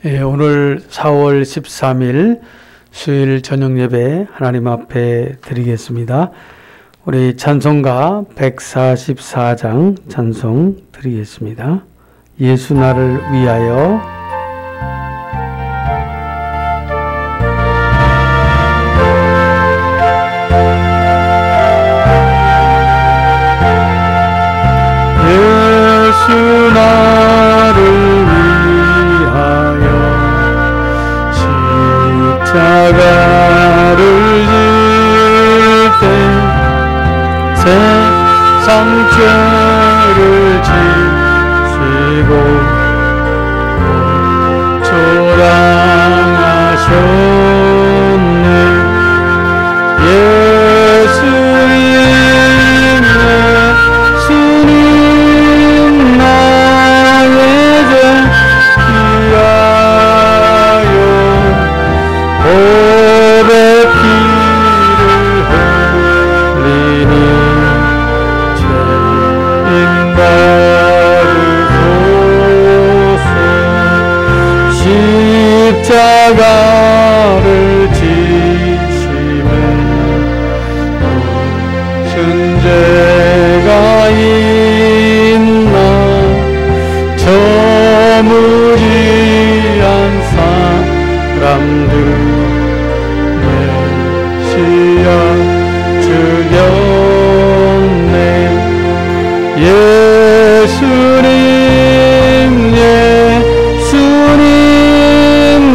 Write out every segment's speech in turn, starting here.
오늘 4월 13일 수요일 저녁 예배 하나님 앞에 드리겠습니다. 우리 찬송가 144장 찬송 드리겠습니다. 예수 나를 위하여. 예수 나를 위하여 십자가를 질 때 세상 죄를 지시고 초당하셨네. 예수님 나의 죄 위하여 보배 피를 흘리니 죄인 받으소서. 십자가를 지시면 무슨 죄가 있나. 저 무지한 사람들 메시아 주였네. 예수님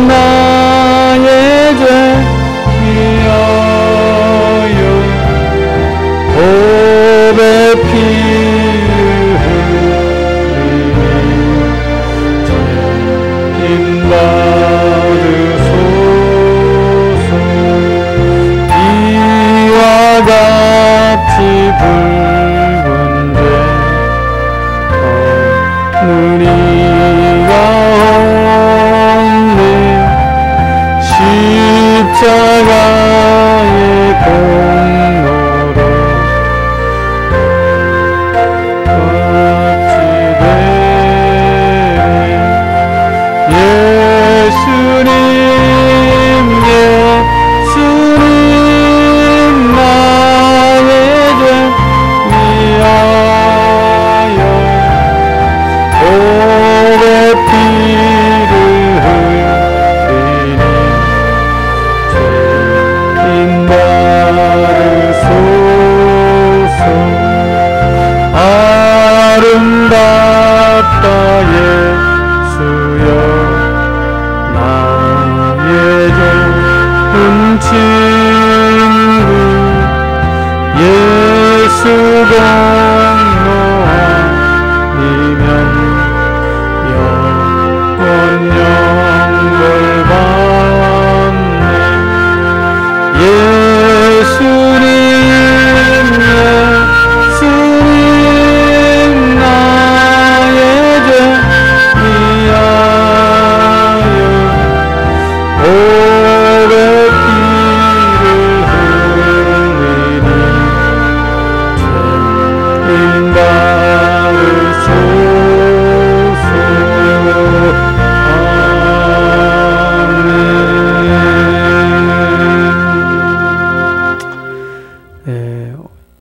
나의 죄 위하여 보배 피를 흘리니 죄인 받으소서. 이와 같이 붉은 죄 없느니가 없네. 십자가의 공로로 같이 되네. 예수님 나의 죄 위하여 보배 피를 흘리니 죄인 받으소서. 아름답다 예수여 나의 좋은 친구. 예수 공로 아니면 영원 영벌 받네. 예수님 나의 죄 위하여 보배 피를 흘리니 죄인 받으소서.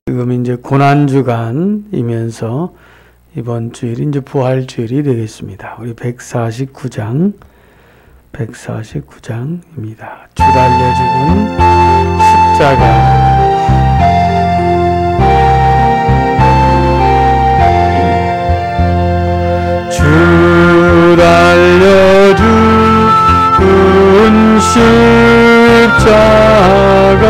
지금 이제 고난주간이면서 이번 주일이 이제 부활주일이 되겠습니다. 우리 149장입니다. 주 달려 죽은 십자가. 주 달려 죽은 십자가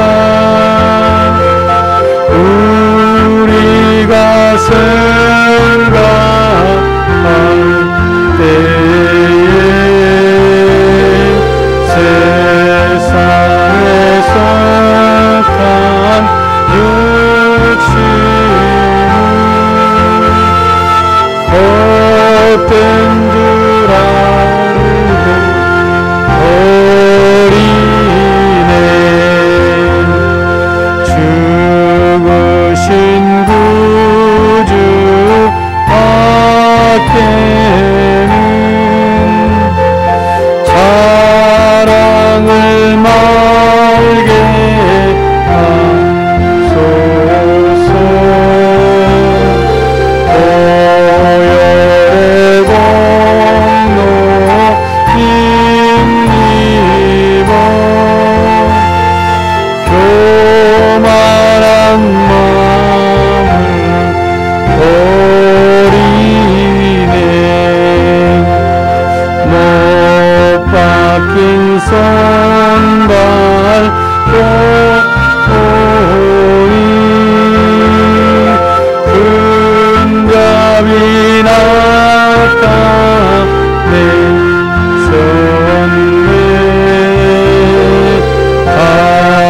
우리가 생각할 때에 세상에 속한 육신은 헛된 줄 알고 버리네. 교만한 마음을 버리네. 못 박힌 손발 보니 근접이 났다 내 손에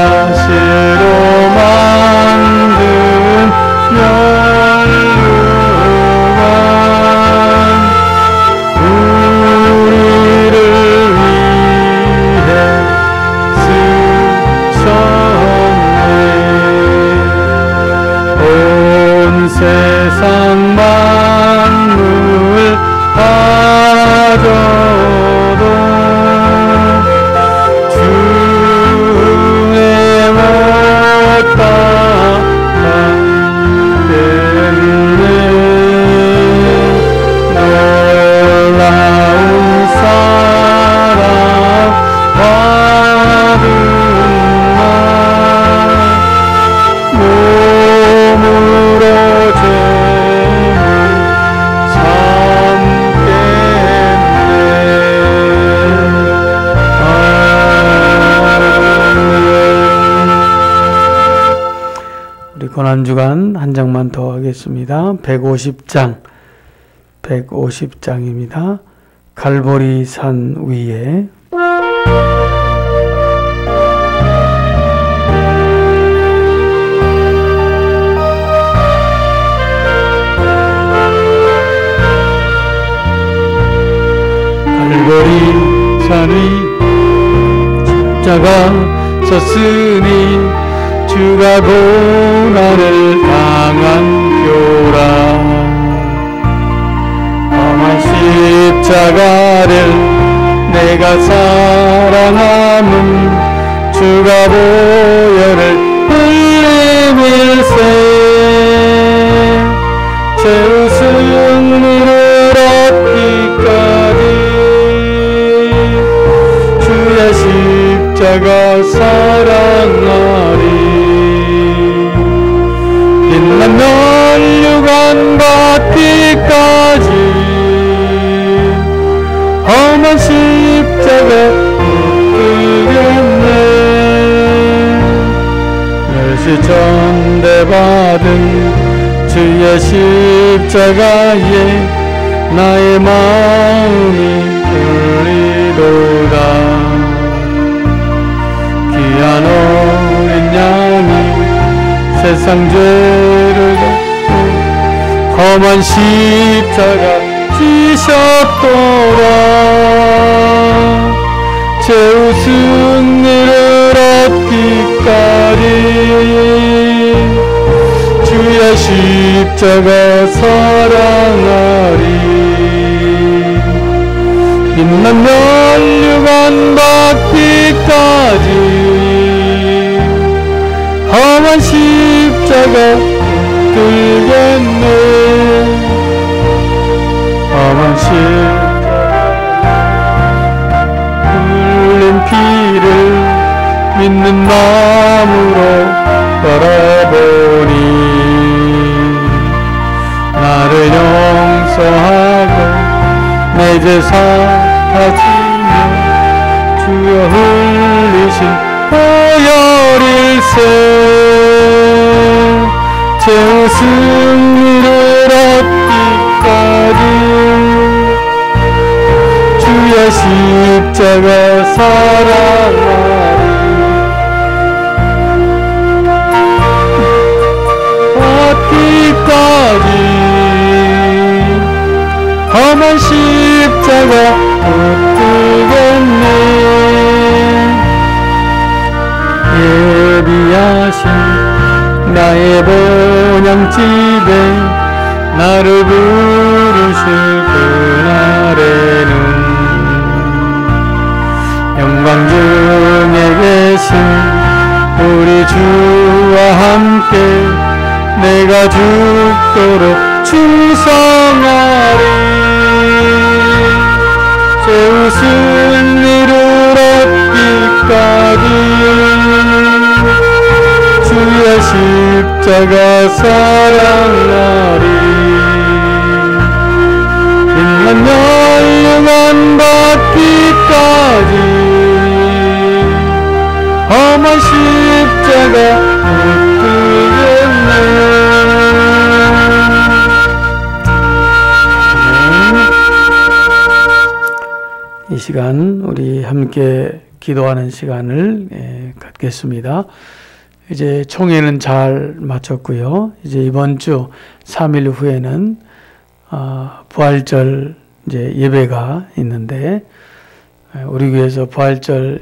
가시로 만든 멸류관 우리를 위해 쓰셨네. 온 세상 만물 가져도 주의 못 받겠네. 놀라운 사랑 받은 날 몸으로 죄물 우리 고난주간 한 장만 더 하겠습니다. 150장입니다. 갈보리 산 위에. 갈보리 산 위 십자가 섰으니 주가 고난을 당한 표라. 험한 십자가를 내가 사랑함은 주가 보혈을 흘리밀세. 죄의 승리를 얻기까지 주의 십자가 사랑하리. 빛난 멸류관 받기까지 험한 십자가 붙들겠네. 멸시 전대받은 주의 십자가에 나의 마음이 울리도다. 귀한 어린 양이 세상 죄를 덮고 험한 십자가 지셨도다. 죄의 승리를 얻기까지 주의 십자가 사랑하리. 빛난 멸류관 받기까지 험한 십자가 들겠네. 험한 십자가 흘린 피를 믿는 마음으로 바라보니 나를 용서하고 내 죄 사하시며 주여 흘리신 보혈일세. 죄의 승리를 얻기까지 주의 십자가 사랑하리. 받기까지 험한 십자가 붙들겠네. 예비하신 나의 본향집에 나를 부르실 그날에는 영광 중에 계신 우리 주와 함께 내가 죽도록 충성하리. 죄의 승리를 얻기까지 주의 십자가 사랑하리. 빛난 멸류관 받기까지 험한 십자가 붙들겠네. 이 시간 우리 함께 기도하는 시간을 갖겠습니다. 이제 총회는 잘 마쳤고요. 이제 이번 주 3일 후에는 부활절 이제 예배가 있는데, 우리 교회에서 부활절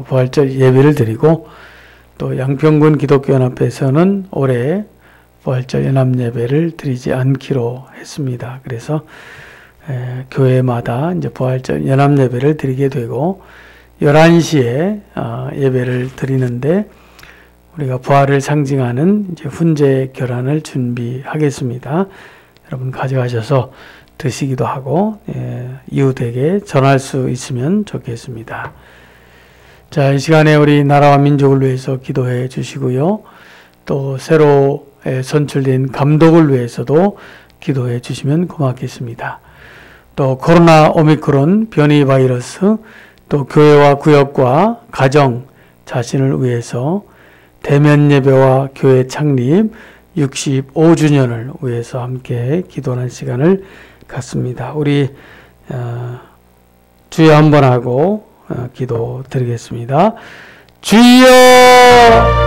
부활절 예배를 드리고, 또 양평군 기독교연합회에서는 올해 부활절 연합 예배를 드리지 않기로 했습니다. 그래서 교회마다 이제 부활절 연합 예배를 드리게 되고 11시에 예배를 드리는데, 우리가 부활을 상징하는 이제 훈제 결환을 준비하겠습니다. 여러분 가져가셔서 드시기도 하고 이웃에게 전할 수 있으면 좋겠습니다. 자, 이 시간에 우리 나라와 민족을 위해서 기도해 주시고요. 또 새로 선출된 감독을 위해서도 기도해 주시면 고맙겠습니다. 또 코로나 오미크론 변이 바이러스, 또 교회와 구역과 가정, 자신을 위해서 대면 예배와 교회 창립 65주년을 위해서 함께 기도하는 시간을 갖습니다. 우리 주여 한번 하고 기도 드리겠습니다. 주여!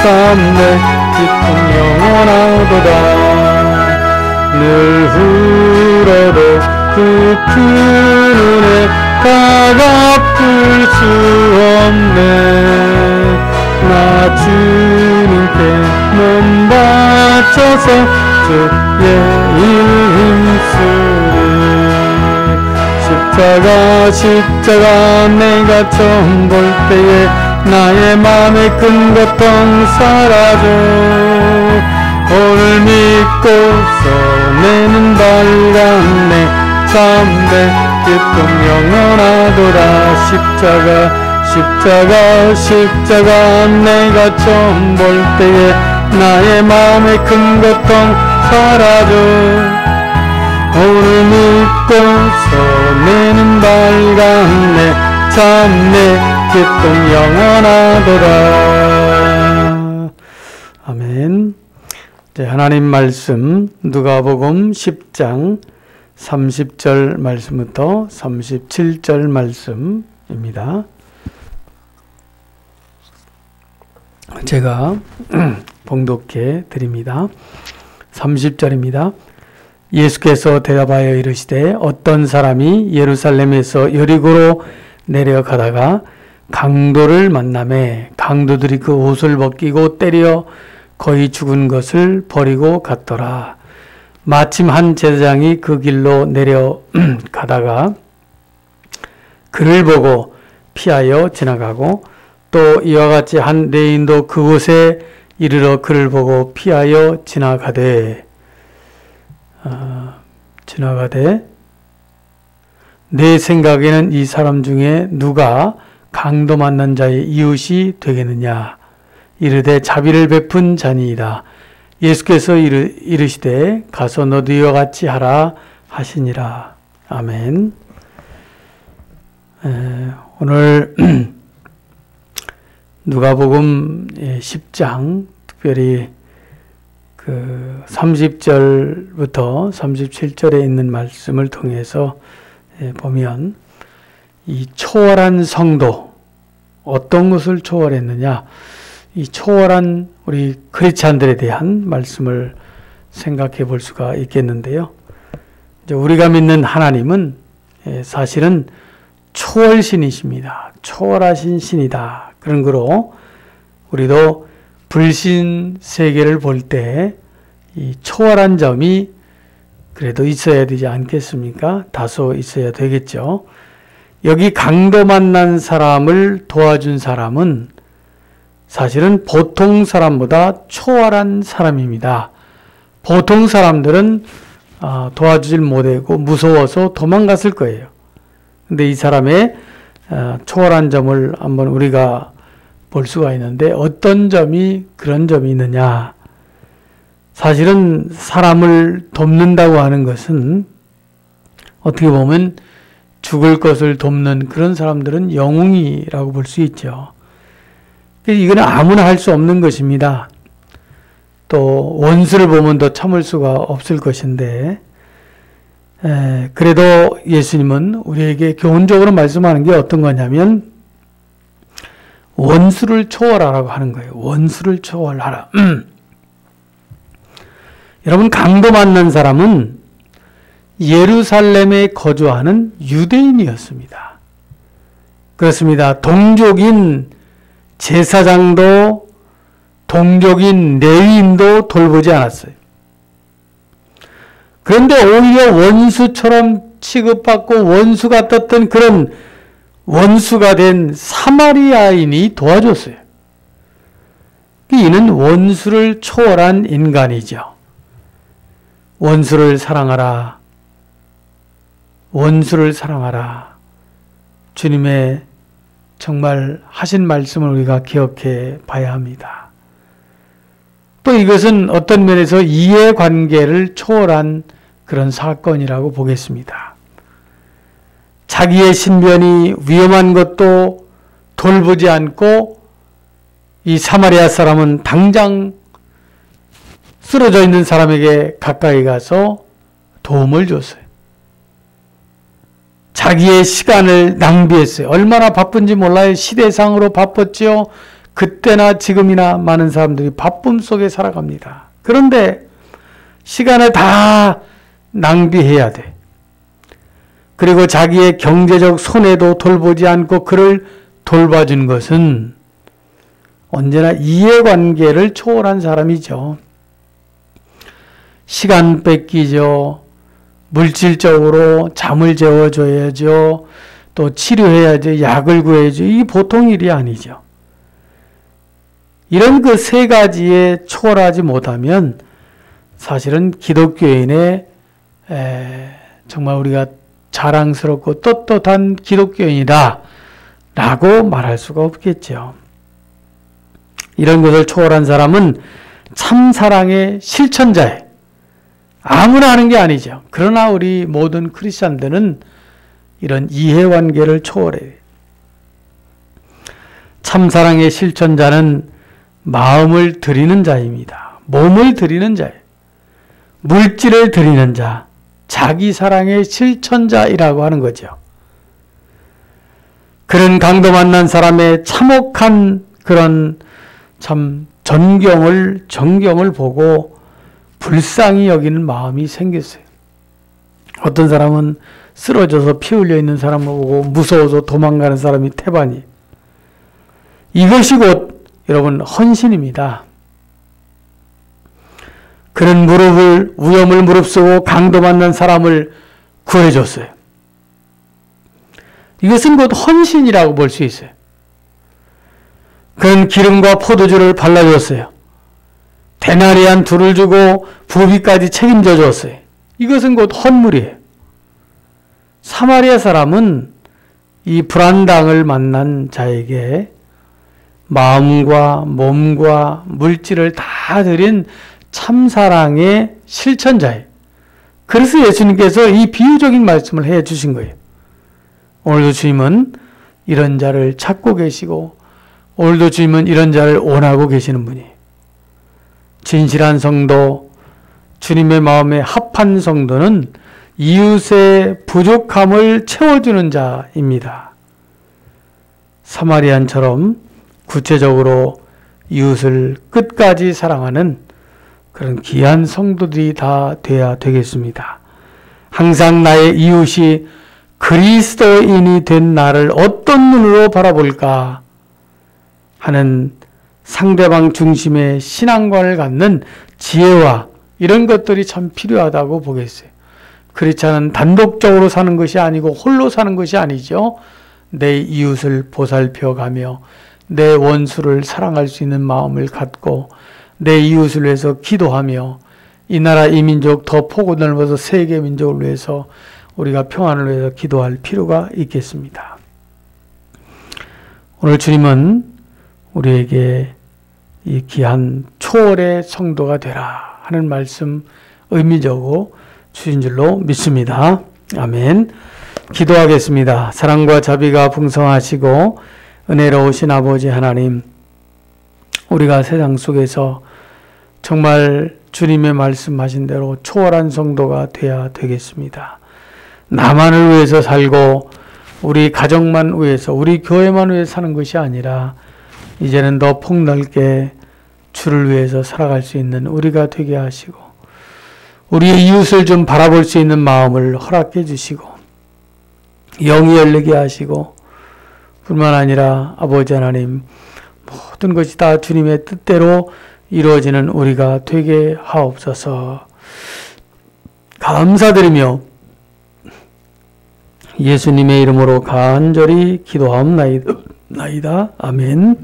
참내 기쁨 영원하도다. 늘 울어도 그 큰 은혜 다 갚을 수 없네. 나 주님께 몸 바쳐서 주의 일 힘쓰리. 십자가 내가 처음 볼 때에 나의 맘에 큰 고통 사라져. 오늘 믿고서 내는 밝았네. 참내 기쁨 영원하도다. 십자가 내가 처음 볼 때에 나의 맘에 큰 고통 사라져. 오늘 믿고서 내는 밝았네. 참내 기쁨 영원하도다. 아멘. 하나님 말씀 누가복음 10장 30절 말씀부터 37절 말씀입니다. 제가 봉독해 드립니다. 30절입니다. 예수께서 대답하여 이르시되 어떤 사람이 예루살렘에서 여리고로 내려가다가 강도를 만나매 강도들이 그 옷을 벗기고 때려 거의 죽은 것을 버리고 갔더라. 마침 한 제사장이 그 길로 내려가다가 그를 보고 피하여 지나가고 또 이와 같이 한 레인도 그곳에 이르러 그를 보고 피하여 지나가되 내 생각에는 이 사람 중에 누가 강도 만난 자의 이웃이 되겠느냐. 이르되 자비를 베푼 자니이다. 예수께서 이르시되 가서 너도 이와 같이 하라 하시니라. 아멘. 오늘 누가복음 10장 특별히 그 30절부터 37절에 있는 말씀을 통해서 보면 이 초월한 성도, 어떤 것을 초월했느냐, 이 초월한 우리 크리스찬들에 대한 말씀을 생각해 볼 수가 있겠는데요. 이제 우리가 믿는 하나님은 사실은 초월신이십니다. 초월하신 신이다. 그런 거로 우리도 불신 세계를 볼 때 이 초월한 점이 그래도 있어야 되지 않겠습니까? 다소 있어야 되겠죠. 여기 강도 만난 사람을 도와준 사람은 사실은 보통 사람보다 초월한 사람입니다. 보통 사람들은 도와주질 못하고 무서워서 도망갔을 거예요. 근데 이 사람의 초월한 점을 한번 우리가 볼 수가 있는데 어떤 점이 그런 점이 있느냐. 사실은 사람을 돕는다고 하는 것은 어떻게 보면 죽을 것을 돕는 그런 사람들은 영웅이라고 볼 수 있죠. 이거는 아무나 할 수 없는 것입니다. 또 원수를 보면 더 참을 수가 없을 것인데 그래도 예수님은 우리에게 교훈적으로 말씀하는 게 어떤 거냐면 원수를 초월하라고 하는 거예요. 원수를 초월하라. 여러분, 강도 만난 사람은 예루살렘에 거주하는 유대인이었습니다. 그렇습니다. 동족인 제사장도 동족인 레위인도 돌보지 않았어요. 그런데 오히려 원수처럼 취급받고 원수 같았던 그런 원수가 된 사마리아인이 도와줬어요. 이는 원수를 초월한 인간이죠. 원수를 사랑하라. 원수를 사랑하라. 주님의 정말 하신 말씀을 우리가 기억해 봐야 합니다. 또 이것은 어떤 면에서 이해관계를 초월한 그런 사건이라고 보겠습니다. 자기의 신변이 위험한 것도 돌보지 않고 이 사마리아 사람은 당장 쓰러져 있는 사람에게 가까이 가서 도움을 줬어요. 자기의 시간을 낭비했어요. 얼마나 바쁜지 몰라요. 시대상으로 바빴죠. 그때나 지금이나 많은 사람들이 바쁨 속에 살아갑니다. 그런데 시간을 다 낭비해야 돼. 그리고 자기의 경제적 손해도 돌보지 않고 그를 돌봐준 것은 언제나 이해관계를 초월한 사람이죠. 시간 뺏기죠. 물질적으로 잠을 재워줘야죠. 또 치료해야죠. 약을 구해야죠. 이게 보통 일이 아니죠. 이런 그 세 가지에 초월하지 못하면 사실은 기독교인의 정말 우리가 자랑스럽고 떳떳한 기독교인이다 라고 말할 수가 없겠죠. 이런 것을 초월한 사람은 참사랑의 실천자예요. 아무나 하는 게 아니죠. 그러나 우리 모든 크리스찬들은 이런 이해관계를 초월해요. 참사랑의 실천자는 마음을 드리는 자입니다. 몸을 드리는 자예요. 물질을 드리는 자, 자기 사랑의 실천자이라고 하는 거죠. 그런 강도 만난 사람의 참혹한 그런 참 정경을 보고 불쌍히 여기는 마음이 생겼어요. 어떤 사람은 쓰러져서 피 흘려 있는 사람을 보고 무서워서 도망가는 사람이 태반이. 이것이 곧 여러분 헌신입니다. 그런 위험을 무릅쓰고 강도 만난 사람을 구해줬어요. 이것은 곧 헌신이라고 볼 수 있어요. 그런 기름과 포도주를 발라줬어요. 데나리안 둘을 주고 부비까지 책임져 줬어요. 이것은 곧 헌물이에요. 사마리아 사람은 이 불안당을 만난 자에게 마음과 몸과 물질을 다 드린 참사랑의 실천자예요. 그래서 예수님께서 이 비유적인 말씀을 해 주신 거예요. 오늘도 주님은 이런 자를 찾고 계시고 오늘도 주님은 이런 자를 원하고 계시는 분이에요. 진실한 성도, 주님의 마음에 합한 성도는 이웃의 부족함을 채워주는 자입니다. 사마리안처럼 구체적으로 이웃을 끝까지 사랑하는 그런 귀한 성도들이 다 돼야 되겠습니다. 항상 나의 이웃이 그리스도인이 된 나를 어떤 눈으로 바라볼까 하는 상대방 중심의 신앙관을 갖는 지혜와 이런 것들이 참 필요하다고 보겠어요. 크리스찬은 단독적으로 사는 것이 아니고 홀로 사는 것이 아니죠. 내 이웃을 보살펴가며 내 원수를 사랑할 수 있는 마음을 갖고 내 이웃을 위해서 기도하며 이 나라 이 민족 더 폭을 넓어서 세계 민족을 위해서 우리가 평안을 위해서 기도할 필요가 있겠습니다. 오늘 주님은 우리에게 이 귀한 초월의 성도가 되라 하는 말씀 의미적으로 주신 줄로 믿습니다. 아멘. 기도하겠습니다. 사랑과 자비가 풍성하시고 은혜로우신 아버지 하나님, 우리가 세상 속에서 정말 주님의 말씀하신 대로 초월한 성도가 되어야 되겠습니다. 나만을 위해서 살고 우리 가정만 위해서 우리 교회만 위해서 사는 것이 아니라 이제는 더 폭넓게 주를 위해서 살아갈 수 있는 우리가 되게 하시고 우리의 이웃을 좀 바라볼 수 있는 마음을 허락해 주시고 영이 열리게 하시고 뿐만 아니라 아버지 하나님 모든 것이 다 주님의 뜻대로 이루어지는 우리가 되게 하옵소서. 감사드리며 예수님의 이름으로 간절히 기도하옵나이다. 아멘.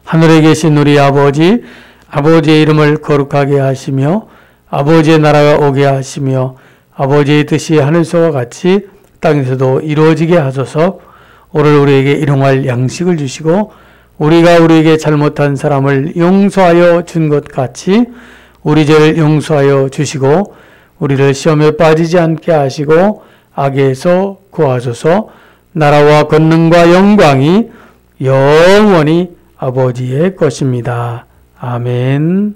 하늘에 계신 우리 아버지, 아버지의 이름을 거룩하게 하시며 아버지의 나라가 오게 하시며 아버지의 뜻이 하늘서와 같이 땅에서도 이루어지게 하소서. 오늘 우리에게 일용할 양식을 주시고 우리가 우리에게 잘못한 사람을 용서하여 준 것 같이 우리 죄를 용서하여 주시고 우리를 시험에 빠지지 않게 하시고 악에서 구하소서. 나라와 권능과 영광이 영원히 아버지의 것입니다. 아멘.